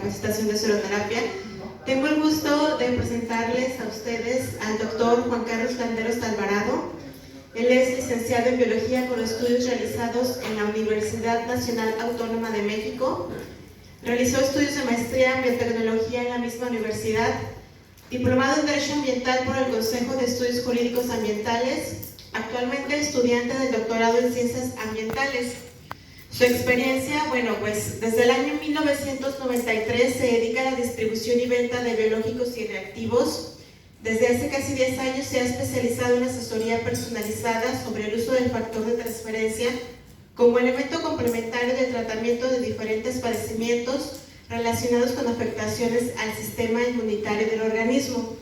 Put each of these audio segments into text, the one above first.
capacitación de sueroterapia. Tengo el gusto de presentarles a ustedes al doctor Juan Carlos Landeros Alvarado. Él es licenciado en Biología con estudios realizados en la Universidad Nacional Autónoma de México. Realizó estudios de maestría en biotecnología en la misma universidad, diplomado en Derecho Ambiental por el Consejo de Estudios Jurídicos Ambientales, actualmente estudiante del doctorado en Ciencias Ambientales. Su experiencia, pues desde el año 1993 se dedica a la distribución y venta de biológicos y reactivos. Desde hace casi 10 años se ha especializado en asesoría personalizada sobre el uso del factor de transferencia como elemento complementario del tratamiento de diferentes padecimientos relacionados con afectaciones al sistema inmunitario del organismo.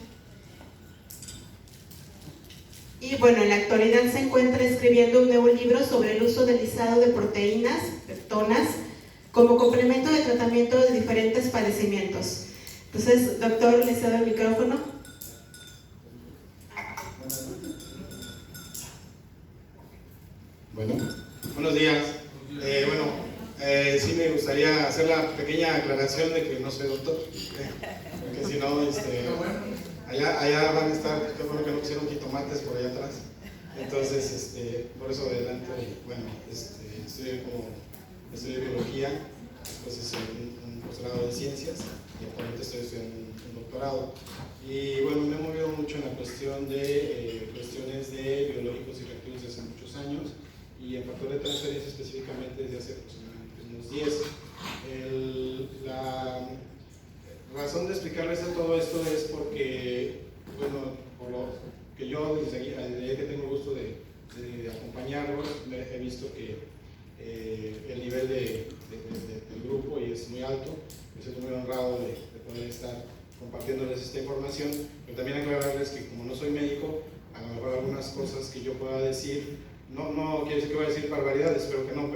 Y en la actualidad se encuentra escribiendo un nuevo libro sobre el uso del lisado de proteínas, peptonas, como complemento de tratamiento de diferentes padecimientos. Entonces, doctor, le cedo el micrófono. Buenos días. Sí me gustaría hacer la pequeña aclaración de que no soy doctor, porque si no, allá van a estar, qué bueno que no pusieron jitomates por allá atrás. Entonces, por eso adelante, estudio biología, después hice un posgrado de ciencias y actualmente estoy estudiando un doctorado. Y me he movido mucho en la cuestión de cuestiones de biológicos y reactivos desde hace muchos años y en factor de transferencia específicamente desde hace aproximadamente unos 10. La razón de explicarles todo esto es porque, por lo que yo desde ahí que tengo el gusto de acompañarlos, he visto que el nivel del grupo y es muy alto. Me siento muy honrado de poder estar compartiéndoles esta información, pero también aclararles que como no soy médico, a lo mejor algunas cosas que yo pueda decir, no quiere decir que voy a decir barbaridades, espero que no,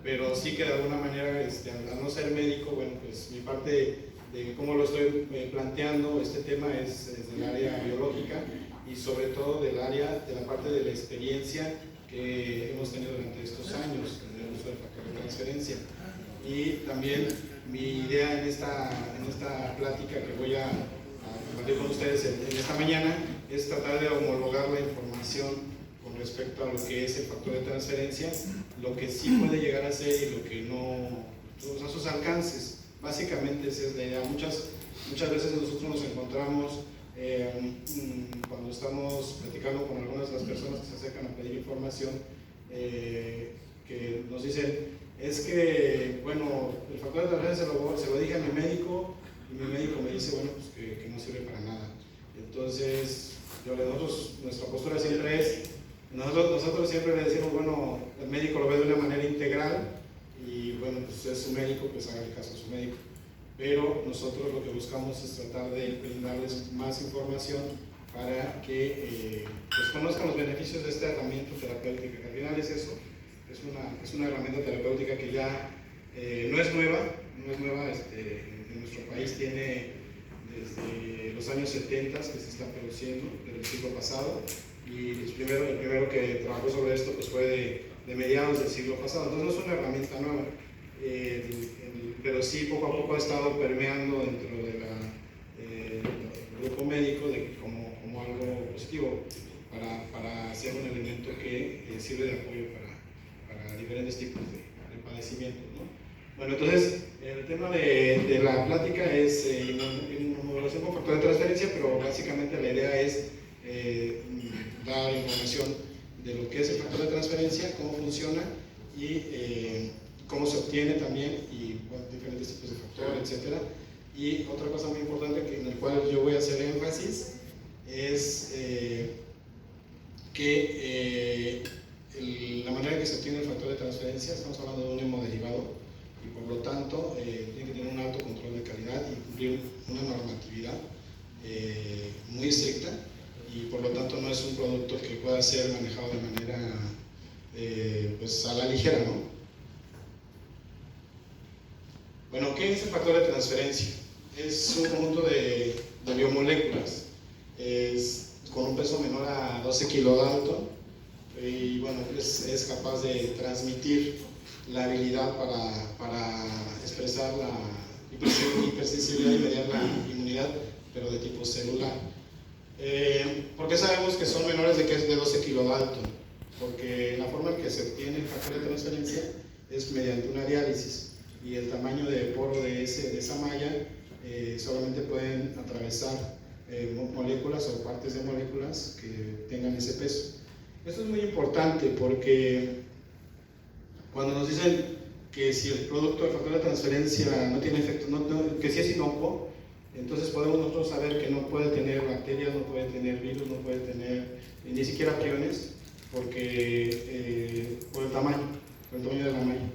pero sí que de alguna manera, al no ser médico, pues mi parte de cómo lo estoy planteando este tema es del área biológica y sobre todo del área de la parte de la experiencia que hemos tenido durante estos años en el uso del factor de transferencia. Y también mi idea en esta plática que voy a compartir con ustedes en esta mañana es tratar de homologar la información con respecto a lo que es el factor de transferencia, lo que sí puede llegar a ser y lo que no, a sus alcances. Básicamente esa es la idea. Muchas veces nosotros nos encontramos cuando estamos platicando con algunas de las personas que se acercan a pedir información, que nos dicen, es que, el factor de transferencia se lo dije a mi médico y mi médico me dice, que no sirve para nada. Entonces, nuestra postura siempre es, nosotros siempre le decimos, el médico lo ve de una manera integral y pues es su médico, pues haga el caso a su médico. Pero nosotros lo que buscamos es tratar de brindarles más información para que pues conozcan los beneficios de esta herramienta terapéutica, que al final es eso, es una herramienta terapéutica que ya no es nueva, en nuestro país tiene desde los años 70 que se está produciendo, desde el siglo pasado, y el primero que trabajó sobre esto pues fue de mediados del siglo pasado, entonces no es una herramienta nueva, pero sí poco a poco ha estado permeando dentro del grupo médico como algo positivo para ser un elemento que sirve de apoyo para diferentes tipos de padecimientos, ¿no? Entonces el tema de la plática es en homologación con factor de transferencia, pero básicamente la idea es dar información de lo que es el factor de transferencia, cómo funciona y cómo se obtiene también y diferentes tipos de factores, etc. Y otra cosa muy importante en el cual yo voy a hacer énfasis es que la manera en que se obtiene el factor de transferencia, estamos hablando de un hemoderivado y por lo tanto tiene que tener un alto control de calidad y cumplir una normatividad muy estricta, y por lo tanto no es un producto que pueda ser manejado de manera pues a la ligera, ¿no? ¿Qué es el factor de transferencia? Es un conjunto de biomoléculas, con un peso menor a 12 kilodalton y es capaz de transmitir la habilidad para expresar la hipersensibilidad y mediar la inmunidad, pero de tipo celular. ¿Por qué sabemos que son menores de 12 kilodalton? Porque la forma en que se obtiene el factor de transferencia es mediante una diálisis, y el tamaño de poro de esa malla solamente pueden atravesar moléculas o partes de moléculas que tengan ese peso. Esto es muy importante porque cuando nos dicen que si el producto del factor de transferencia no tiene efecto, que si es inocuo, entonces podemos nosotros saber que no puede tener bacterias, no puede tener virus, no puede tener ni siquiera priones, porque por el tamaño de la malla.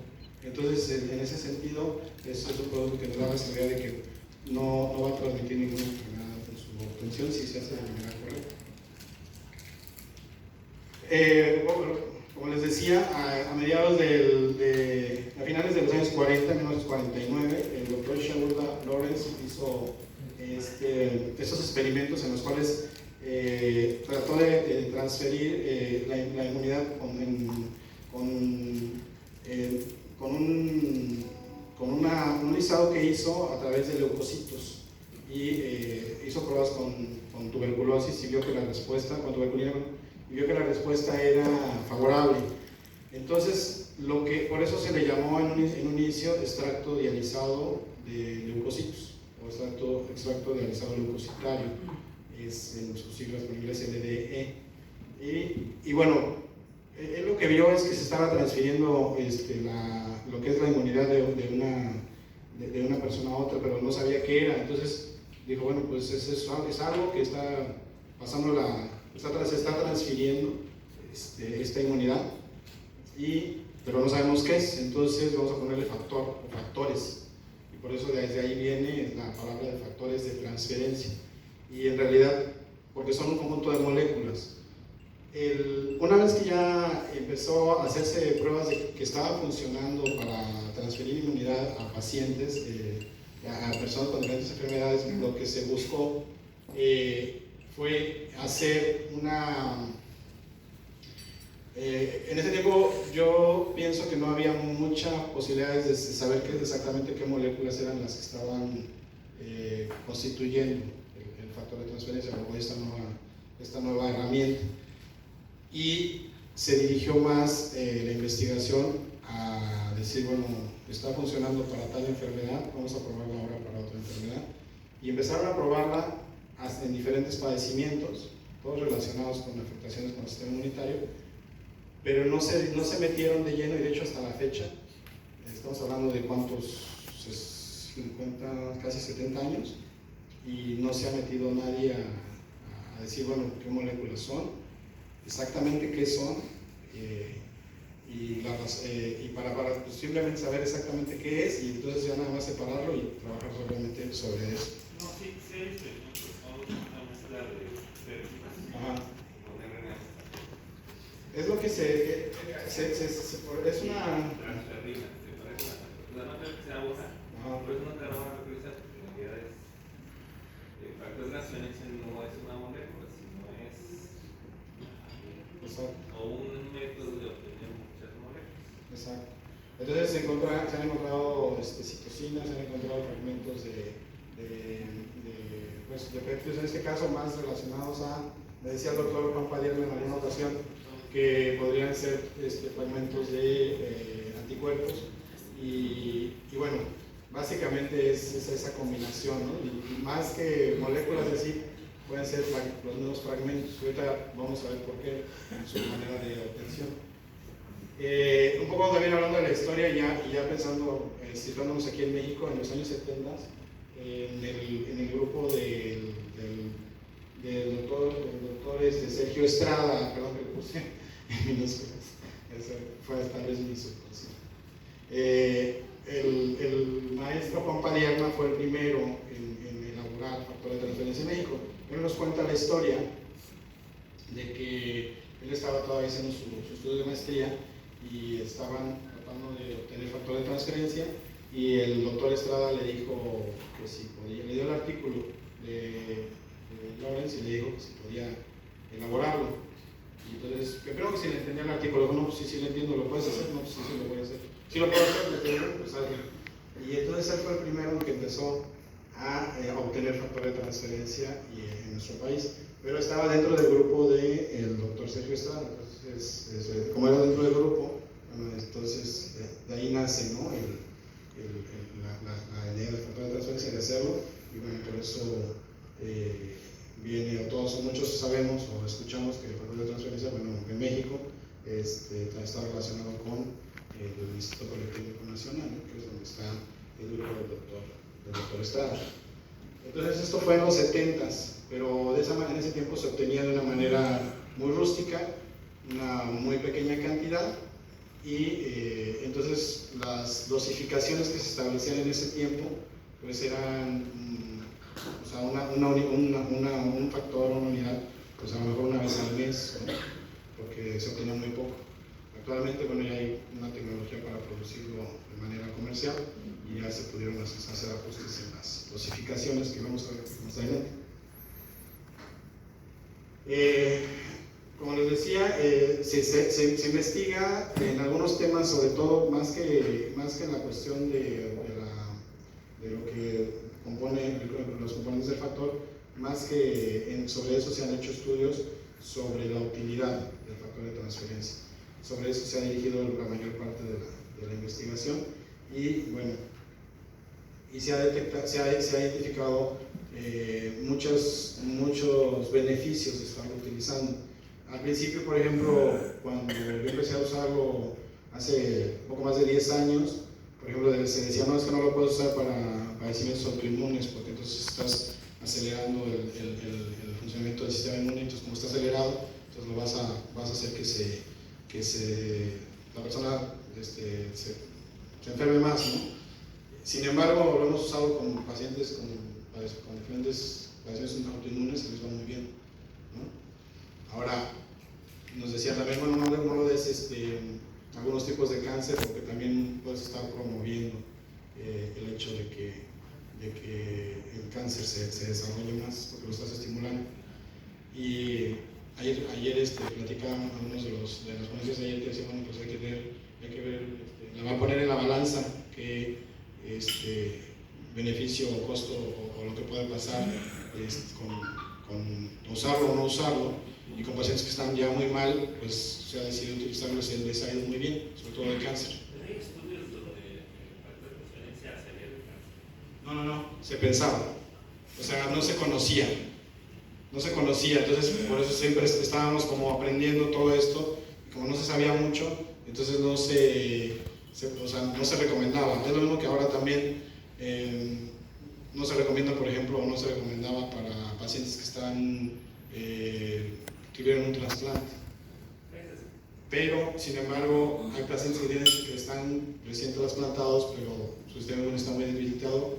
Entonces, en ese sentido, es un producto que nos da la seguridad de que no va a transmitir ninguna enfermedad en su obtención si se hace de manera correcta. Como les decía, a finales de los años 40, 1949, el doctor Sherwood Lawrence hizo estos experimentos en los cuales trató de transferir la inmunidad con un lisado que hizo a través de leucocitos, y hizo pruebas con tuberculosis y vio que la respuesta, con tuberculina, y vio que la respuesta era favorable. Entonces, por eso se le llamó en un inicio extracto dializado de leucocitos, o extracto dializado leucocitario, es en sus siglas por inglés LDE. Y bueno, él lo que vio es que se estaba transfiriendo lo que es la inmunidad de una persona a otra, pero no sabía qué era. Entonces dijo, bueno, pues es algo que está pasando, se está transfiriendo esta inmunidad, pero no sabemos qué es. Entonces vamos a ponerle factor o factores, y por eso desde ahí viene la palabra de factores de transferencia. Y en realidad, porque son un conjunto de moléculas. Una vez que ya empezó a hacerse pruebas de que estaba funcionando para transferir inmunidad a pacientes, a personas con diferentes enfermedades, lo que se buscó fue hacer en ese tiempo yo pienso que no había muchas posibilidades de saber exactamente qué moléculas eran las que estaban constituyendo el factor de transferencia, como esta nueva herramienta. Y se dirigió más la investigación a decir, bueno, está funcionando para tal enfermedad, vamos a probarla ahora para otra enfermedad. Y empezaron a probarla hasta en diferentes padecimientos, todos relacionados con afectaciones con el sistema inmunitario, pero no se metieron de lleno, y de hecho hasta la fecha, estamos hablando de cuántos, 50, casi 70 años, y no se ha metido nadie a decir, bueno, qué moléculas son, exactamente qué son, y para simplemente saber exactamente qué es, y entonces ya nada más separarlo y trabajar obviamente sobre eso. No, sí, una mezcla de Ajá. Es lo que es una... transferrina, se parece a la no creo que sea hoja, pero es una carga referencia, porque en realidad es factor de transferencia no es una molécula, sino es un método de obtener muchas moléculas. Exacto. Entonces se han encontrado citocinas, se han encontrado fragmentos de péptidos, en este caso más relacionados me decía el doctor Juan Padierna en alguna ocasión, que podrían ser fragmentos de anticuerpos, y bueno, básicamente es esa combinación, ¿no? Y más que moléculas así, pueden ser los mismos fragmentos. Ahorita vamos a ver por qué, su manera de obtención. Un poco también hablando de la historia, y ya pensando, situándonos aquí en México en los años 70, en el grupo del doctor Sergio Estrada, perdón que lo puse en minúsculas, fue tal vez mi subconsciente. El maestro Juan Padierna fue el primero en elaborar factor de transferencia en México. Él nos cuenta la historia de que él estaba todavía haciendo su estudio de maestría y estaban tratando de obtener factor de transferencia, y el doctor Estrada le dijo que si podía, le dio el artículo de Lawrence y le dijo que si podía elaborarlo. Y entonces, primero que si le entendía el artículo, no, pues sí le entiendo, ¿lo puedes hacer? No, pues sí lo voy a hacer. Si lo puedo hacer, le digo, pues hazlo. Y entonces él fue el primero que empezó a obtener factor de transferencia en nuestro país. Pero estaba dentro del grupo del doctor Sergio Estrada. Entonces, como era dentro del grupo, bueno, entonces de ahí nace, ¿no? la idea del factor de transferencia, de hacerlo. Y bueno, por eso viene, todos o muchos sabemos o escuchamos que el factor de transferencia, bueno, en México está relacionado con el Instituto Politécnico Nacional, ¿no? Que es donde está el grupo del doctor Estrada. Entonces esto fue en los 70s, pero de esa manera, en ese tiempo se obtenía de una manera muy rústica, una muy pequeña cantidad, y entonces las dosificaciones que se establecían en ese tiempo pues eran o sea, un factor, una unidad, pues a lo mejor una vez al mes, ¿no? Porque se obtenía muy poco. Actualmente, bueno, ya hay una tecnología para producirlo de manera comercial y ya se pudieron hacer ajustes en las dosificaciones que vamos a ver más adelante. Como les decía, se investiga en algunos temas, sobre todo más que en la cuestión de lo que compone los componentes del factor, más que sobre eso se han hecho estudios sobre la utilidad del factor de transferencia. Sobre eso se ha dirigido la mayor parte de la investigación y bueno, y se ha identificado muchos beneficios de estarlo utilizando. Al principio, por ejemplo, cuando yo empecé a usarlo hace poco más de 10 años, por ejemplo, se decía, no, es que no lo puedes usar para padecimientos autoinmunes, porque entonces estás acelerando el funcionamiento del sistema inmune, entonces como está acelerado, entonces lo vas a hacer que la persona se enferme más, ¿no? Sin embargo, lo hemos usado con pacientes con diferentes padecimientos autoinmunes y les va muy bien, ¿no? Ahora, nos decía también, bueno, no lo des algunos tipos de cáncer, porque también puedes estar promoviendo el hecho de que el cáncer se desarrolle más, porque lo estás estimulando. Y ayer platicábamos algunos de los ponencias de ayer que decían, bueno, pues hay que ver, la va a poner en la balanza que beneficio o costo o lo que puede pasar con usarlo o no usarlo, y con pacientes que están ya muy mal, pues se ha decidido utilizarlo y les ha ido muy bien, sobre todo el cáncer. ¿Hay estudios de factor de transferencia hacia el cáncer? No, se pensaba, o sea, no se conocía, entonces por eso siempre estábamos como aprendiendo todo esto, y como no se sabía mucho, entonces no se recomendaba. Es lo mismo que ahora también no se recomienda, por ejemplo, no se recomendaba para pacientes que tuvieron un trasplante. Pero, sin embargo, hay pacientes que están recién trasplantados, pero su sistema inmune está muy debilitado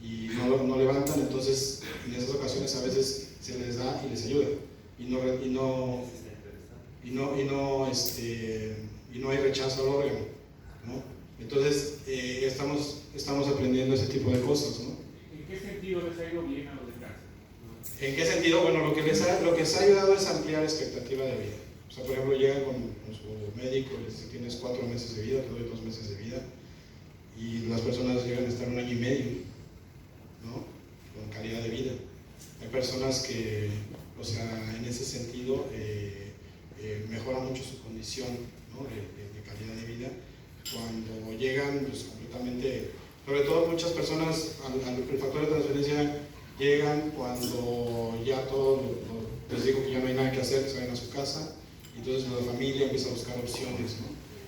y no levantan, entonces en esas ocasiones a veces se les da y les ayuda. Y no hay rechazo al órgano, ¿no? Entonces, estamos aprendiendo ese tipo de cosas, ¿no? ¿En qué sentido les ha ido bien a los de cáncer? ¿En qué sentido? Bueno, lo que les ha ayudado es ampliar expectativa de vida. O sea, por ejemplo, llegan con su médico, les dice, tienes 4 meses de vida, te doy 2 meses de vida, y las personas llegan a estar 1 año y medio, ¿no? Con calidad de vida. Hay personas que, o sea, en ese sentido, mejora mucho su condición, ¿no? de calidad de vida, cuando llegan pues, completamente, sobre todo muchas personas al factor de transferencia llegan cuando ya les digo que ya no hay nada que hacer, que se vayan a su casa, y entonces la familia empieza a buscar opciones, ¿no?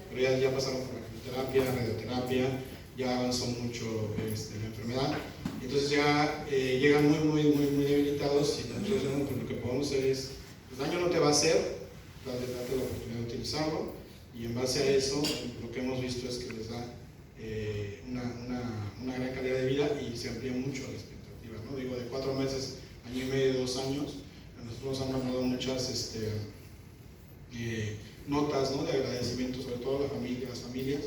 Pero ya pasaron por la quimioterapia, radioterapia, ya avanzó mucho la enfermedad, entonces ya llegan muy debilitados, y entonces pues, lo que podemos hacer es, el daño no te va a hacer, date la oportunidad de utilizarlo, y en base a eso lo que hemos visto es que les da una gran calidad de vida y se amplía mucho la expectativa, ¿no? Digo, de 4 meses, año y medio, 2 años, a nosotros nos han mandado muchas notas, ¿no? De agradecimiento, sobre todo a las familias,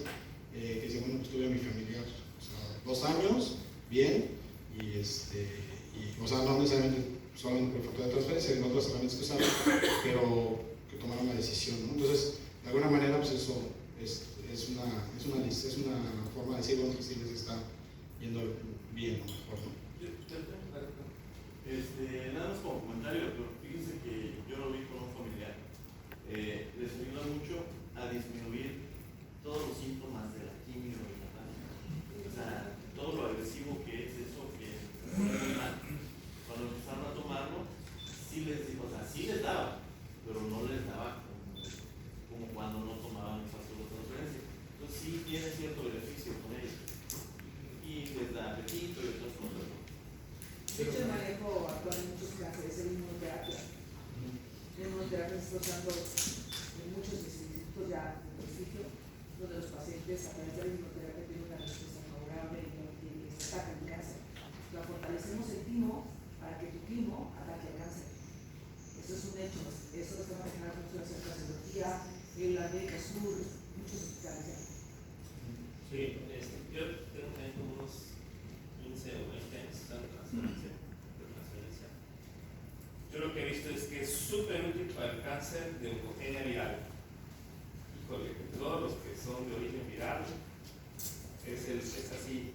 que dicen, bueno, pues tuve a mi familiar, o sea, 2 años, bien, y o sea, no necesariamente solamente por factor de transferencia, sino otras herramientas que usaron, pero que tomaron la decisión, ¿no? Entonces, de alguna manera, pues eso es una forma de decir, bueno, que sí les está yendo bien o mejor, ¿no? Nada más como comentario, doctor, fíjense que yo lo vi con un familiar. Les ayuda mucho a disminuir todos los síntomas de la quimio y la radio. O sea, todo lo agresivo que es eso que es muy mal. Cuando empezaron a tomarlo, sí les daba, pero no les daba como cuando no tomaban esa transferencia. Entonces sí tiene cierto beneficio con ellos. Y les da apetito y otras cosas, ¿no? De hecho, el manejo actual en muchos casos es el inmunoterapia. La inmunoterapia se está usando en muchos institutos ya de prestigio, donde los pacientes a través de la inmunoterapia tienen una respuesta favorable y les ataca el cáncer. La fortalecemos el timo para que tu timo ataque el cáncer. Eso es un hecho. Eso lo está manejando mucho la cardiología, el América Sur, muchos hospitales ya. Sí, yo tengo también como unos 15 o 20 años de transferencia. Yo lo que he visto es que es súper útil para el cáncer de oncogenia viral. Híjole, todos los que son de origen viral, es así.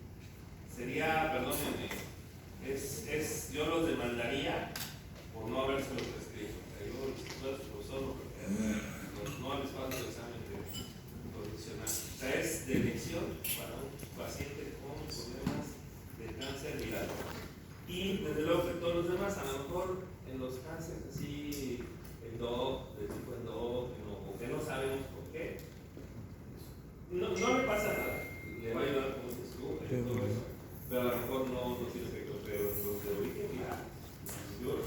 Sería, perdónenme, yo los demandaría por no haberse lo prescrito. Yo los profesor no les falta el examen profesional. O sea, es de elección para un paciente con problemas de cáncer viral. Y desde luego que todos los demás, a lo mejor en los cánceres así, de tipo endógeno, o que no sabemos por qué, no le pasa nada, le va a ayudar como dices tú, en todo eso, pero a lo mejor no tiene efecto, pero los de origen viral, yo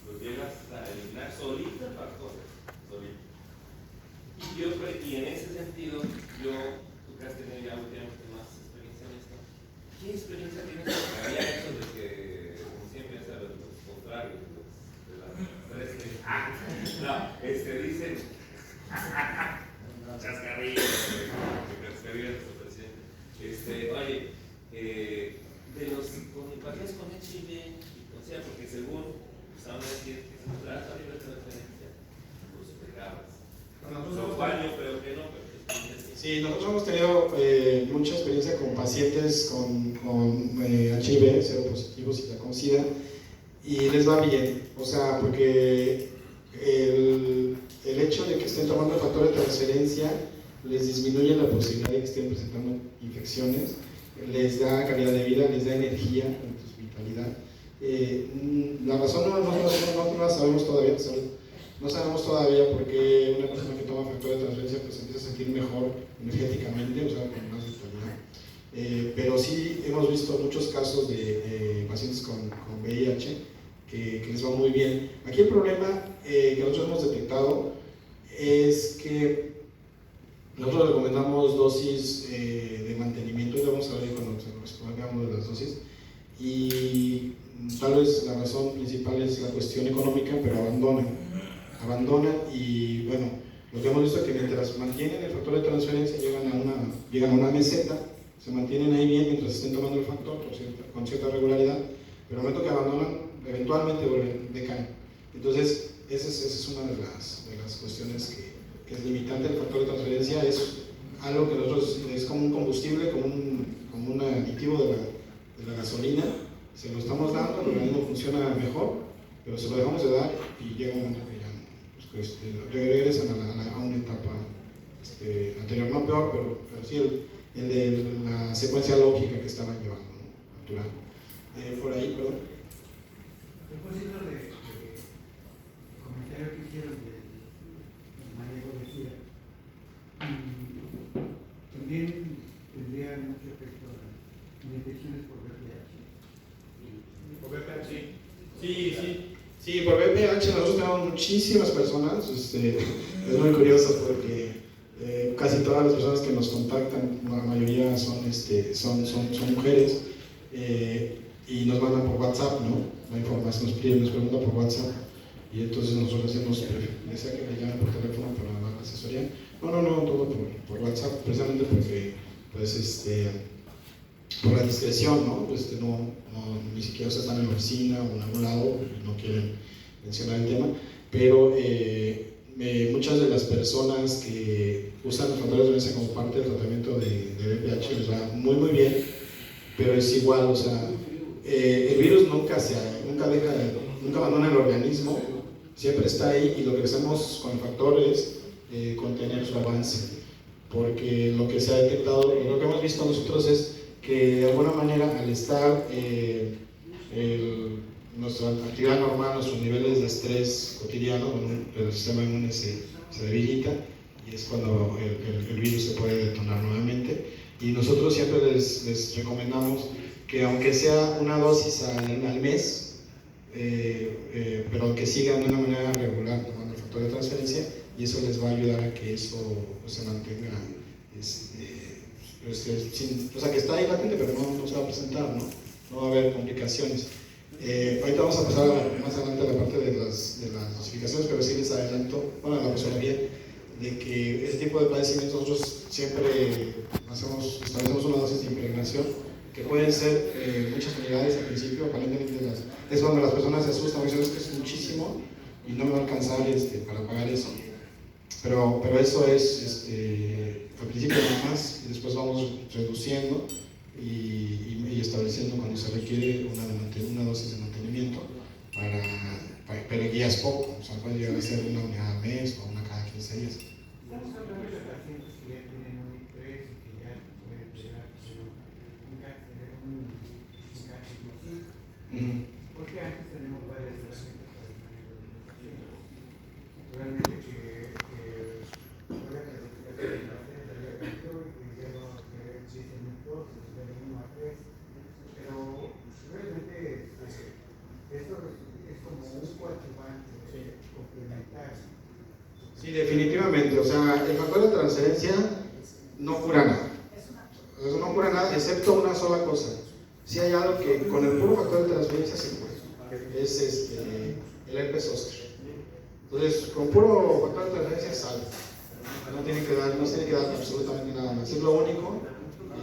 los llegas a eliminar solito el factor, solito. Y en ese sentido, tú que has tenido ya últimamente más experiencia en esto, ¿qué experiencia tienes? Porque había hecho de que, como siempre, es a los contrarios de las tres que... dicen... Chascarrillo nuestro presidente. Oye, de los pacientes con HIV y con SIDA, porque según saben decir que se trata de transferencia, pues te grabas. Lo cual yo creo que no, pero sí, nosotros hemos tenido mucha experiencia con pacientes con HIV, seropositivos y con SIDA, y les va bien, o sea, porque el hecho de que estén tomando el factor de transferencia les disminuye la posibilidad de que estén presentando infecciones, les da calidad de vida, les da energía, vitalidad. La razón no la sabemos todavía, no sabemos todavía por qué una persona que toma factor de transferencia pues empieza a sentir mejor energéticamente, o sea, con más vitalidad. Pero sí hemos visto muchos casos de pacientes con VIH que les va muy bien. Aquí el problema que nosotros hemos detectado es que nosotros recomendamos dosis de mantenimiento, y vamos a ver cuando hablamos de las dosis, y tal vez la razón principal es la cuestión económica, pero abandonan y bueno, lo que hemos visto es que mientras mantienen el factor de transferencia llegan a una meseta, se mantienen ahí bien mientras estén tomando el factor con cierta regularidad, pero al momento que abandonan, eventualmente decaen. Entonces, esa es una de las cuestiones que es limitante del factor de transferencia, es algo que nosotros es como un combustible, como un aditivo de la gasolina, se lo estamos dando, el organismo funciona mejor, pero se lo dejamos de dar y llega un momento que ya regresan a una etapa anterior, no peor, pero sí el de la secuencia lógica que estaban llevando, ¿no? Natural. Por ahí, perdón. A propósito de comentario que hicieron del manejo de SIDA, también tendría mucho efecto en infecciones por VPH. ¿Por VPH? Sí, por VPH nosotros tenemos muchísimas personas, es muy curioso porque casi todas las personas que nos contactan, la mayoría son mujeres, y nos mandan por WhatsApp, ¿no? La información nos preguntan por WhatsApp, y entonces nosotros desea que le llamen por teléfono para dar la asesoría. No, todo por WhatsApp, precisamente porque, pues, por la discreción, ¿no? Ni siquiera están en la oficina o en algún lado, no quieren mencionar el tema, pero muchas de las personas que usan los factores de transferencia como parte del tratamiento de VPH les va muy bien, pero es igual, o sea, el virus nunca abandona el organismo, siempre está ahí, y lo que hacemos con el factor es contener su avance, porque lo que se ha detectado, lo que hemos visto nosotros es que de alguna manera al estar nuestra actividad normal, nuestros niveles de estrés cotidiano, el sistema inmune se debilita, y es cuando el virus se puede detonar nuevamente. Y nosotros siempre les recomendamos que aunque sea una dosis al mes, pero que sigan de una manera regular tomando el factor de transferencia, y eso les va a ayudar a que eso se mantenga, o sea, que está ahí latente, pero no se va a presentar, no va a haber complicaciones. Ahorita vamos a pasar más adelante a la parte de las dosificaciones, pero sí les adelanto, bueno, la personalidad, de que este tipo de padecimientos nosotros siempre establecemos una dosis de impregnación, que pueden ser muchas unidades al principio, aparentemente es cuando las personas se asustan, dicen, es que es muchísimo y no me va a alcanzar para pagar eso. Pero eso es al principio nada más, y después vamos reduciendo y estableciendo cuando se requiere una dosis de mantenimiento, pero guías poco, o sea, puede llegar a ser una unidad al mes o una cada 15 días. Estamos hablando de pacientes que ya tienen un estrés y que ya pueden llegar a tener un cáncer nocivo. Porque antes tenemos varias herramientas para el manejo de los pacientes. Realmente que la calificación de la canción, que ya no querer 7 minutos, de 1 a 3, pero realmente esto es como un coadyuvante complementario. Sí, definitivamente, o sea, el factor de transferencia no cura nada. No cura nada, excepto una sola cosa. Si hay algo que con el puro factor de transferencia se cura, es el herpes zóster. Entonces, con puro factor de transferencia sale. No tiene que dar absolutamente nada más. Es lo único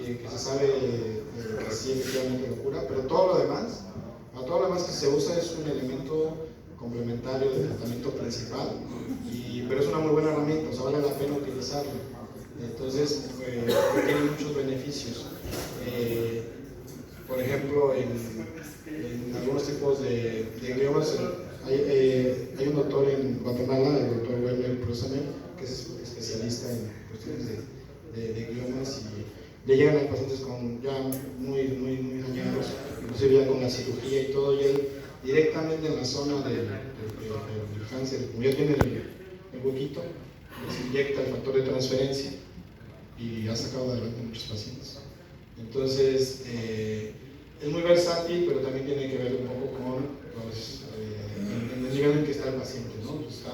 que se sabe que sí efectivamente lo cura, pero todo lo demás que se usa es un elemento complementario del tratamiento principal, pero es una muy buena herramienta, o sea, vale la pena utilizarla. Entonces, tiene muchos beneficios. Por ejemplo, en algunos tipos de gliomas, hay un doctor en Guatemala, el doctor Werner Prosamer, que es especialista en cuestiones de gliomas, y le llegan a pacientes ya muy dañados, inclusive ya con la cirugía y todo, y él directamente en la zona del cáncer, como ya tiene el huequito, se inyecta el factor de transferencia y ha sacado adelante muchos pacientes. Entonces, es muy versátil, pero también tiene que ver un poco con el nivel en que está el paciente, ¿no? Pues está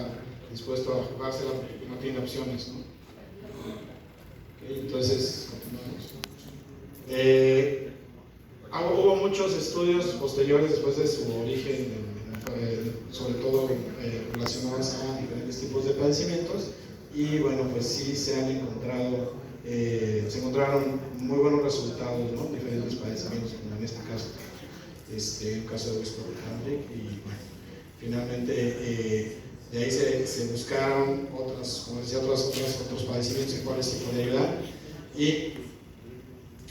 dispuesto a jugársela porque no tiene opciones, ¿no? Okay, entonces, continuamos. Hubo muchos estudios posteriores después de su origen, sobre todo relacionados a diferentes tipos de padecimientos, y bueno, pues sí se encontraron muy buenos resultados, ¿no? Diferentes padecimientos, como en este caso, un caso de Wisconsin, y bueno, finalmente de ahí se buscaron otros padecimientos en cuales se podía ayudar, y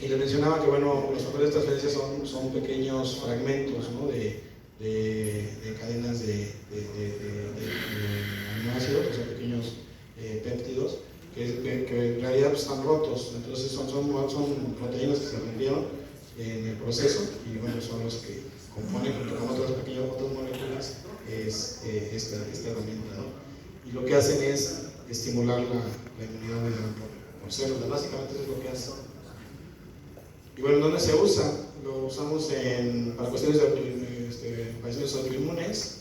les mencionaba que bueno, los factores de transferencia son pequeños fragmentos, ¿no? de cadenas de aminoácidos, o sea, pequeños péptidos que en realidad pues, están rotos. Entonces son proteínas que se rompieron en el proceso, y bueno, son los que componen junto con otras moléculas esta herramienta, ¿no? Y lo que hacen es estimular la inmunidad por células. Básicamente eso es lo que hace. Y bueno, ¿dónde se usa? Lo usamos para cuestiones de padecimientos autoinmunes,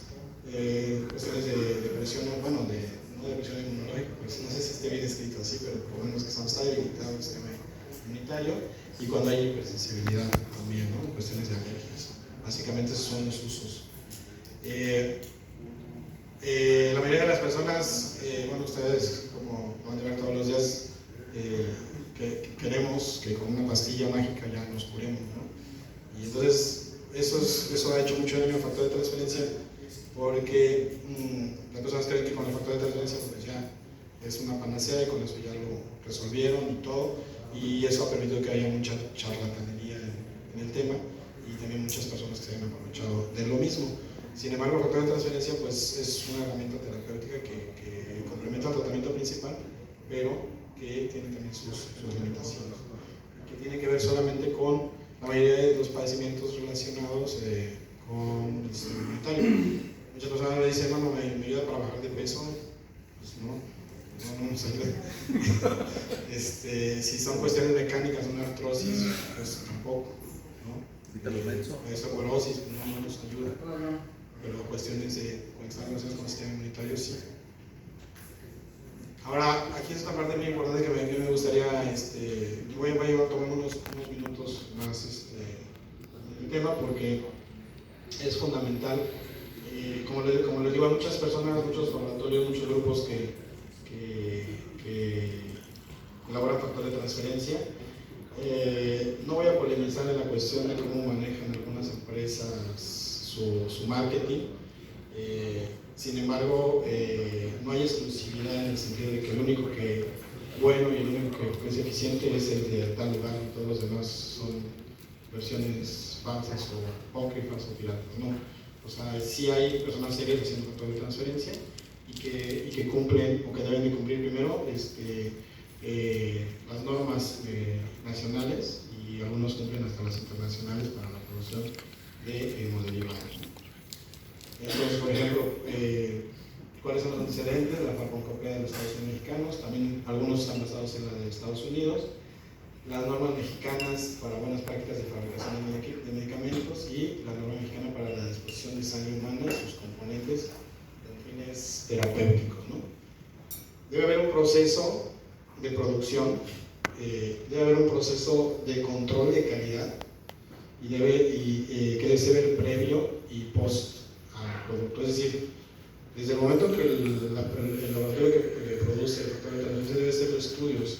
cuestiones de depresión, bueno, no depresión inmunológica, pues no sé si esté bien escrito así, pero por lo menos que está debilitado el sistema inmunitario, y cuando hay hipersensibilidad también, ¿no? Cuestiones de alergias. Básicamente esos son los usos. La mayoría de las personas, bueno, ustedes como van a ver todos los días, que queremos que con una pastilla mágica ya nos curemos, ¿no? Y entonces eso ha hecho mucho daño al factor de transferencia, porque las personas creen que con el factor de transferencia pues ya es una panacea y con eso ya lo resolvieron y todo, y eso ha permitido que haya mucha charlatanería en el tema y también muchas personas que se han aprovechado de lo mismo. Sin embargo, el factor de transferencia pues, es una herramienta terapéutica que complementa el tratamiento principal, pero que tiene también sus limitaciones, que tiene que ver solamente con la mayoría de los padecimientos relacionados con el sistema inmunitario. Muchas personas me dicen, no, me ayuda para bajar de peso, pues no nos ayuda. Si son cuestiones mecánicas, una artrosis, pues tampoco, ¿no? Osteoporosis, no nos ayuda, pero cuestiones con el sistema inmunitario sí. Ahora, aquí es una parte muy importante que me gustaría, voy a tomar unos minutos más el tema porque es fundamental. Como les digo a muchas personas, muchos laboratorios, muchos grupos que elaboran factores de transferencia, no voy a polemizar en la cuestión de cómo manejan algunas empresas su marketing. Sin embargo, no hay exclusividad en el sentido de que el único que bueno y el único que es eficiente es el de tal lugar y todos los demás son versiones falsas o apócrifas o piratas. No, o sea, sí hay personas serias haciendo factor de transferencia y que cumplen o que deben de cumplir primero las normas nacionales y algunos cumplen hasta las internacionales para la producción de hemoderivados. Entonces, por ejemplo, ¿cuáles son los antecedentes de la farmacopea de los Estados Unidos mexicanos? También algunos están basados en la de Estados Unidos. Las normas mexicanas para buenas prácticas de fabricación de medicamentos y la norma mexicana para la disposición de sangre humana y sus componentes con fines terapéuticos, ¿no? Debe haber un proceso de producción, debe haber un proceso de control de calidad y que debe ser previo y post al producto. Es decir, desde el momento que el laboratorio que produce el factor de transferencia debe hacer estudios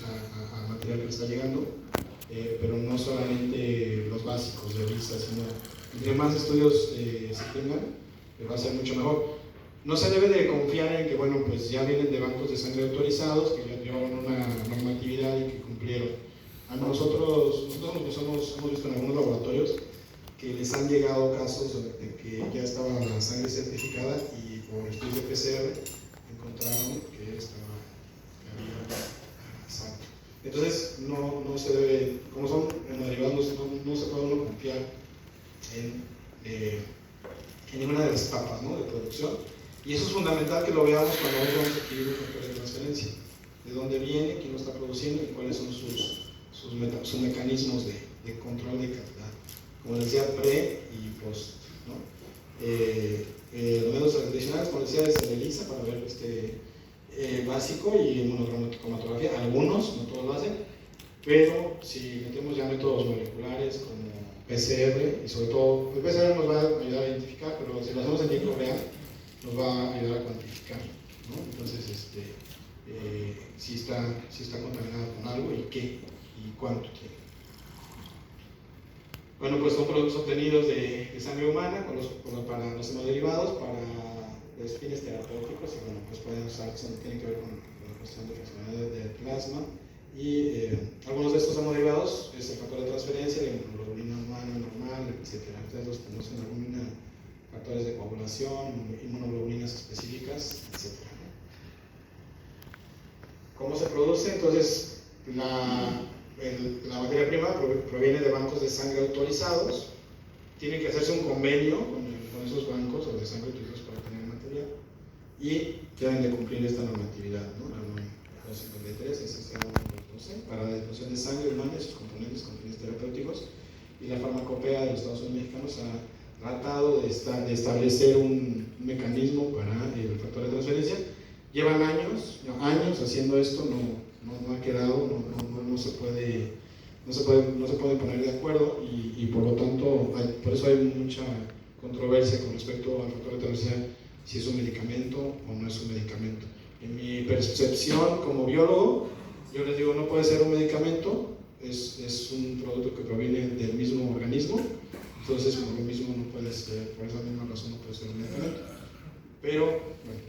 al material que le está llegando, pero no solamente los básicos de vista, sino entre más estudios se tengan, va a ser mucho mejor. No se debe de confiar en que, bueno, pues ya vienen de bancos de sangre autorizados, que ya llevaron una normatividad y que cumplieron. Nosotros hemos visto en algunos laboratorios que les han llegado casos de que ya estaba la sangre certificada y por estudios de PCR encontraron que había sangre. Entonces, no se debe, como son hemoderivados, no se puede uno confiar en ninguna de las etapas, ¿no?, de producción. Y eso es fundamental que lo veamos cuando vamos a adquirir un factor de transferencia. De dónde viene, quién lo está produciendo y cuáles son sus mecanismos de control de calidad. Como les decía, pre y post, ¿no? Los métodos tradicionales, como les decía, se realiza para ver básico y inmunocromatografía. Algunos, no todos lo hacen, pero si metemos ya métodos moleculares como PCR, y sobre todo, el PCR nos va a ayudar a identificar, pero si lo hacemos en tiempo real, nos va a ayudar a cuantificar, ¿no? Entonces, si está contaminado con algo y qué, y cuánto tiene. Bueno, pues son productos obtenidos de sangre humana para los hemoderivados, para los fines terapéuticos, y bueno, pues pueden usarse, tienen que ver con la cuestión de funcionalidad del plasma, y algunos de estos hemoderivados es el factor de transferencia, la inmunoglobulina humana normal, etc. Ustedes los conocen, factores de coagulación, inmunoglobulinas específicas, etc. ¿Cómo se produce? Entonces, la materia prima proviene de bancos de sangre autorizados. Tiene que hacerse un convenio con esos bancos o de sangre autorizados para tener material y deben de cumplir esta normatividad, ¿no? La norma 253, para la disposición de sangre humana y sus componentes con fines terapéuticos, y la farmacopea de los Estados Unidos mexicanos ha tratado de establecer un mecanismo para el factor de transferencia. Llevan años haciendo esto, no ha quedado, no se puede poner de acuerdo y por lo tanto, por eso hay mucha controversia con respecto al factor de transferencia, si es un medicamento o no es un medicamento. En mi percepción como biólogo, yo les digo, no puede ser un medicamento, es un producto que proviene del mismo organismo, Entonces, por lo mismo no puede ser, por esa misma razón no puede ser un medicamento. Pero, bueno,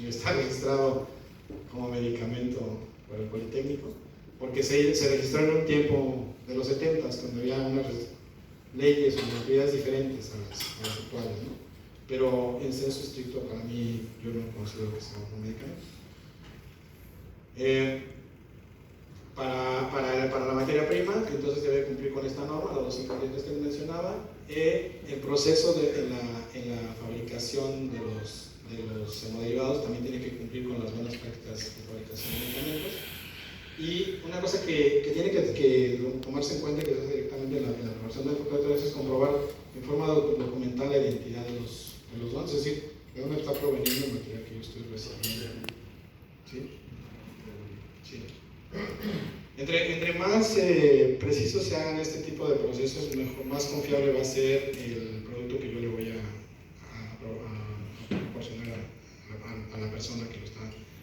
está registrado como medicamento por el Politécnico, porque se registró en un tiempo de los 70s, cuando había unas leyes o actividades diferentes a las actuales, ¿no? Pero en senso estricto, para mí, yo no considero que sea un medicamento. Para la materia prima, entonces debe cumplir con esta norma, los 2 ingredientes que les mencionaba. El proceso en la fabricación de los hemoderivados también tiene que cumplir con las buenas prácticas de fabricación de medicamentos. Y una cosa que tiene que tomarse en cuenta, que se hace directamente en la preparación del protocolo, es comprobar en forma documental la identidad de los dones, es decir, de dónde está proveniendo el material que yo estoy recibiendo. ¿Sí? Sí. Entre más precisos se hagan este tipo de procesos, más confiable va a ser el producto que yo le voy a proporcionar a la persona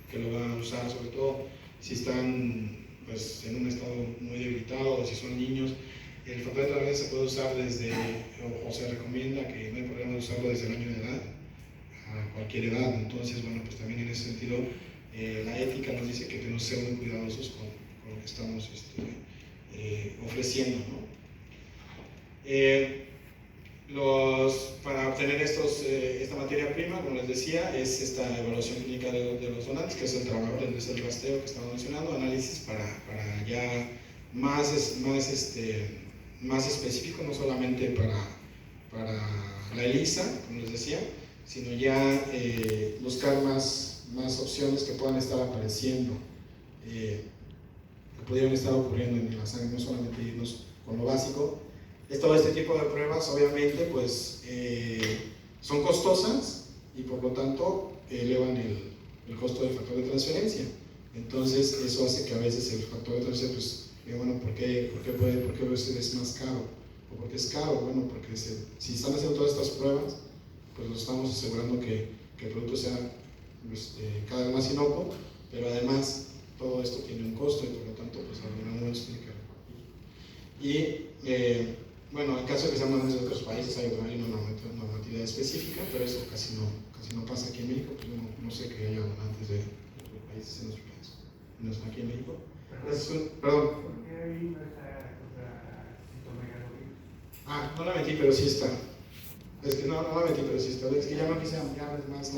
que lo va a usar, sobre todo si están pues, en un estado muy debilitado o si son niños. El factor de tolerancia se puede usar o se recomienda que no hay problema de usarlo desde el año de edad, a cualquier edad. Entonces, bueno, pues también en ese sentido, la ética nos dice que tenemos que ser muy cuidadosos con lo que estamos ofreciendo, ¿no? Para obtener esta materia prima, como les decía, es esta evaluación clínica de los donantes, que es el trabajo, es el rasteo que estaba mencionando, análisis para ya más específico, no solamente para la ELISA, como les decía, sino ya buscar más opciones que puedan estar apareciendo, que pudieran estar ocurriendo en la sangre, no solamente irnos con lo básico. Todo este tipo de pruebas, obviamente, pues son costosas y por lo tanto elevan el costo del factor de transferencia. Entonces, eso hace que a veces el factor de transferencia, pues, bueno, ¿por qué a veces es más caro? ¿O por qué es caro? Bueno, porque si están haciendo todas estas pruebas, pues nos estamos asegurando que el producto sea cada vez más inocuo, pero además todo esto tiene un costo y por lo tanto, pues, alguna vez tiene que repartir. Y bueno, en caso de que sean manos de otros países hay una normatividad específica, pero eso casi no pasa aquí en México, pues no sé que haya donantes de otros países en nuestro país, no es aquí en México. Perdón. ¿Por qué ahí no está contra citomegalovirus? No la metí, pero sí está. Es que no la metí, pero sí está. Es que ya no quise ampliar más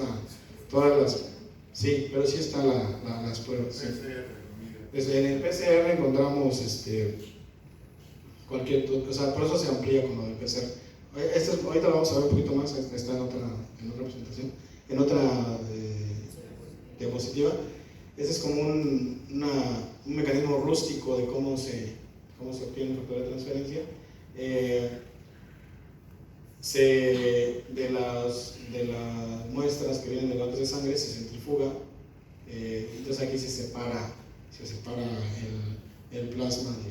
todas las... Sí, pero sí están las pruebas. Sí. En el PCR encontramos o sea, por eso se amplía con lo del PCR. Ahorita lo vamos a ver un poquito más, está en otra presentación, en otra diapositiva. Este es como un mecanismo rústico de cómo se obtiene el factor de transferencia. De las muestras que vienen de bancos de sangre se centrifuga, entonces aquí se separa el plasma